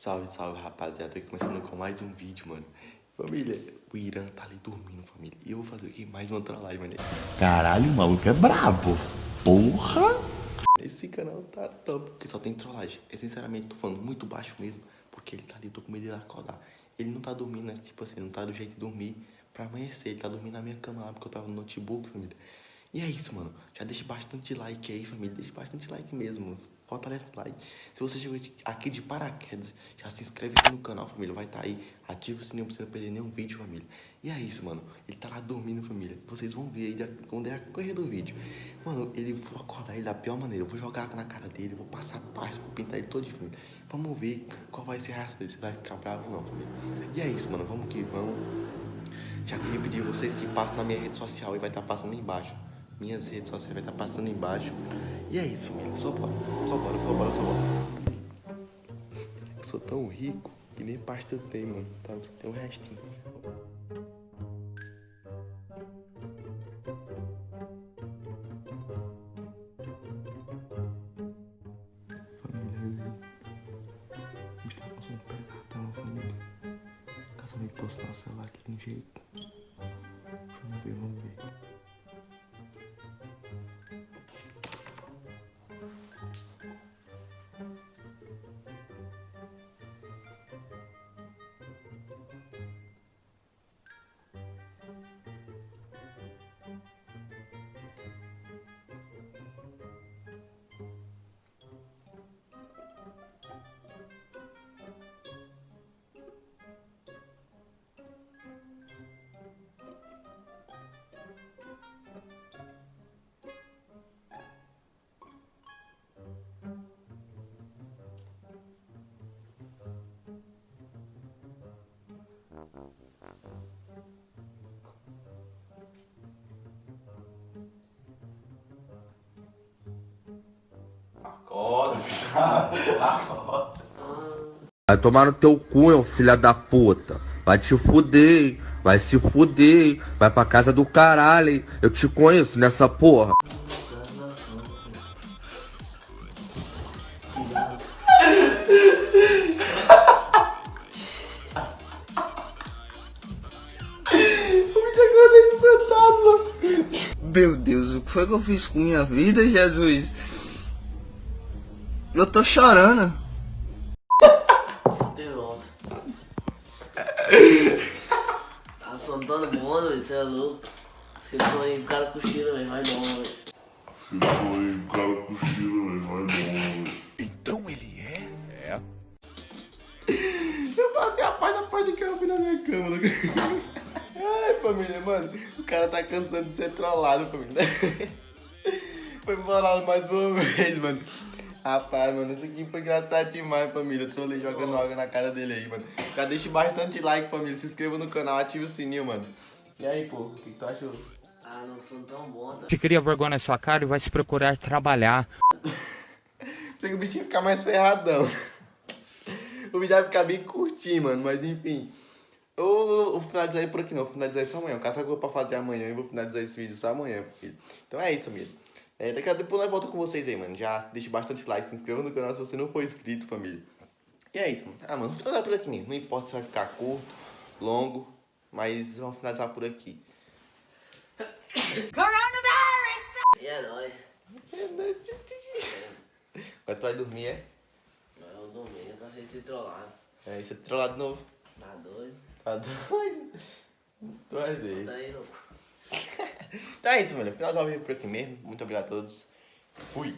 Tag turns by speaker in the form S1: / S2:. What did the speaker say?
S1: Salve, salve, rapaziada. Tô começando com mais um vídeo, mano. Família, o Irã tá ali dormindo, família. E eu vou fazer aqui mais uma trollagem, mano.
S2: Caralho, o maluco é brabo. Porra!
S1: Esse canal tá top, porque só tem trollagem. Eu, sinceramente, tô falando muito baixo mesmo, porque ele tá ali, eu tô com medo de acordar. Ele não tá dormindo, né? Tipo assim, não tá do jeito de dormir pra amanhecer. Ele tá dormindo na minha cama lá, porque eu tava no notebook, família. E é isso, mano. Já deixa bastante like aí, família. Deixa bastante like mesmo, mano. Fortalece o like. Se você chegou aqui de paraquedas, já se inscreve aqui no canal, família. Vai estar aí. Ativa o sininho pra você não perder nenhum vídeo, família. E é isso, mano. Ele tá lá dormindo, família. Vocês vão ver aí quando é a correr do vídeo. Mano, vou acordar ele da pior maneira. Eu vou jogar água na cara dele, vou passar pasta, vou pintar ele todo de família. Vamos ver qual vai ser a reação dele. Se vai ficar bravo ou não, família. E é isso, mano. Vamos que vamos. Já queria pedir a vocês que passem na minha rede social e vai estar passando aí embaixo. Minhas redes sociais vai estar passando embaixo. E é isso, família. Só bora. Só bora, só bora, só bora. Eu sou tão rico que nem pasta eu tenho, mano. Tá? Só tem um restinho. Família, não está conseguindo pegar a tela, família. Caso eu postar o celular aqui de um jeito. Vamos ver, vamos ver. Acorda, filho. Acorda.
S3: Vai tomar no teu cu, meu filho da puta. Vai te fuder, vai se fuder. Vai pra casa do caralho, hein? Eu te conheço nessa porra.
S4: Meu Deus, o que foi que eu fiz com minha vida, Jesus? Eu tô chorando.
S5: De volta. Tá soltando bom, velho, você é louco. Esqueceu aí, o cara cochila, velho, vai bom, velho.
S2: Então ele é?
S1: Eu passei a parte que eu fui na minha cama. Ai, família, mano. O cara tá cansando de ser trollado, família. Foi bolado mais uma vez, mano. Rapaz, mano, isso aqui foi engraçado demais, família. Eu trolei jogando água na cara dele aí, mano. Já deixe bastante like, família. Se inscreva no canal, ative o sininho, mano. E aí, pô, o que tu achou?
S5: Ah, não são tão bons, tá?
S6: Se cria vergonha na sua cara e vai se procurar trabalhar.
S1: Tem que o bichinho ficar mais ferradão. O vídeo vai ficar bem curtinho, mano, mas enfim. Eu vou finalizar por aqui não, vou finalizar isso amanhã. Caso eu vou pra fazer amanhã, eu vou finalizar esse vídeo só amanhã, filho. Então é isso, família. Daqui a depois nós voltamos com vocês aí, mano. Já deixa bastante like, se inscreva no canal se você não for inscrito, família. E é isso, mano. Ah, mano, vamos finalizar por aqui mesmo. Não importa se vai ficar curto, longo, mas vamos finalizar por aqui.
S5: E é nóis.
S1: Agora tu vai dormir, é?
S5: Eu dormi, eu cansei de ser trollado.
S1: É, isso é trollado de novo.
S5: Tá doido?
S1: Tá doido? Tu vai ver.
S5: Tá aí, louco.
S1: Então é isso, mano. Finalizar o vídeo por aqui mesmo. Muito obrigado a todos. Fui.